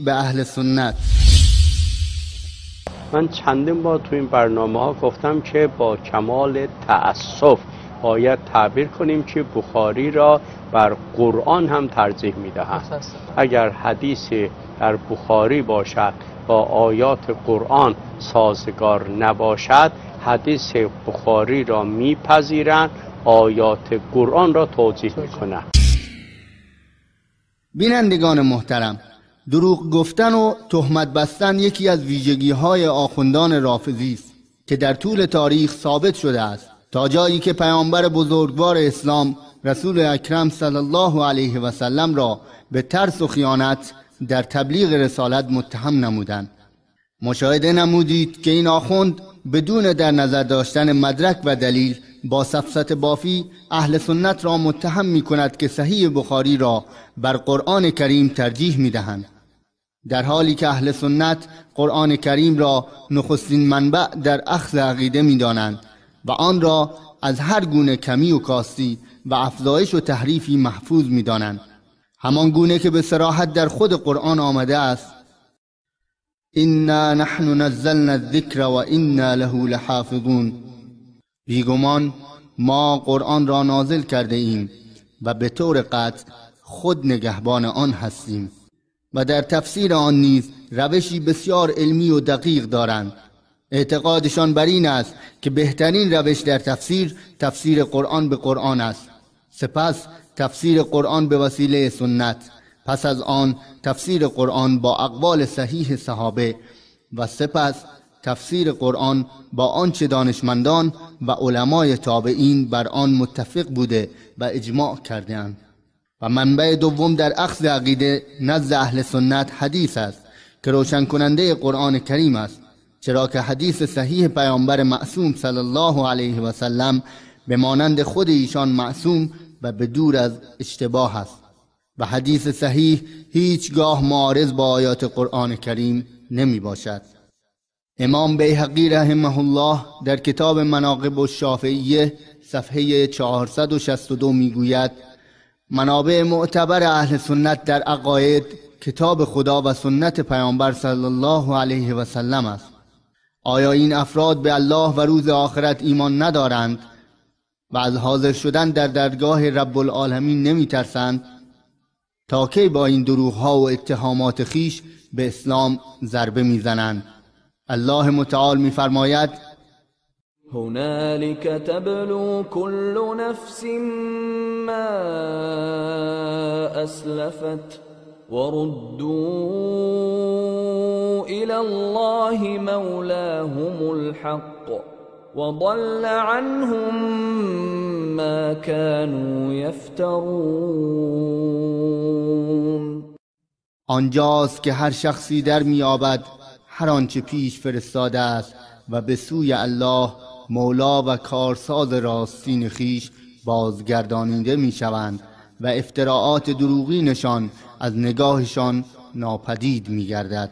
به اهل سنت. من چندین بار تو این برنامه ها گفتم که با کمال تأسف باید تعبیر کنیم که بخاری را بر قرآن هم ترجیح میدهند. اگر حدیثی در بخاری باشد با آیات قرآن سازگار نباشد، حدیث بخاری را میپذیرند، آیات قرآن را توجیه میکنند. بینندگان محترم، دروغ گفتن و تهمت بستن یکی از ویژگی‌های آخوندان رافضی است که در طول تاریخ ثابت شده است، تا جایی که پیامبر بزرگوار اسلام رسول اکرم صلی الله علیه و سلم را به ترس و خیانت در تبلیغ رسالت متهم نمودند. مشاهده نمودید که این آخوند بدون در نظر داشتن مدرک و دلیل با سفسطه بافی اهل سنت را متهم می کند که صحیح بخاری را بر قرآن کریم ترجیح می دهند، در حالی که اهل سنت قرآن کریم را نخستین منبع در اخذ عقیده می دانند و آن را از هر گونه کمی و کاستی و افزایش و تحریفی محفوظ می دانند، همان گونه که به صراحت در خود قرآن آمده است: انا نحن نزلنا الذکر و انا له لحافظون. بیگمان ما قرآن را نازل کرده ایم و به طور قطع خود نگهبان آن هستیم. و در تفسیر آن نیز روشی بسیار علمی و دقیق دارند. اعتقادشان بر این است که بهترین روش در تفسیر قرآن به قرآن است، سپس تفسیر قرآن به وسیله سنت، پس از آن تفسیر قرآن با اقوال صحیح صحابه و سپس تفسیر قرآن با آنچه دانشمندان و علمای تابعین بر آن متفق بوده و اجماع کرده‌اند. و منبع دوم در اخذ عقیده نزد اهل سنت حدیث است که روشن کننده قرآن کریم است، چرا که حدیث صحیح پیامبر معصوم صلی الله علیه و سلم به مانند خود ایشان معصوم و به دور از اشتباه است و حدیث صحیح هیچگاه معارض با آیات قرآن کریم نمی باشد. امام بیهقی رحمه الله در کتاب مناقب الشافعیه صفحه 462 می گوید: منابع معتبر اهل سنت در عقاید کتاب خدا و سنت پیامبر صلی الله علیه و سلم است. آیا این افراد به الله و روز آخرت ایمان ندارند و از حاضر شدن در درگاه رب العالمین نمی ترسند؟ تا کی با این دروغ‌ها و اتهامات خیش به اسلام ضربه میزنند؟ الله متعال می‌فرماید: هنالك تبلو كل نفس ما اسلفت وردوا الى الله مولاهم الحق وضل عنهم ما كانوا يفترون. آنجاست که هر شخصی در می‌یابد هر آنچه پیش فرستاده است و به سوی الله مولا و کارساز راستین خیش بازگردانیده می‌شوند و افتراعات دروغینشان از نگاهشان ناپدید می‌گردد.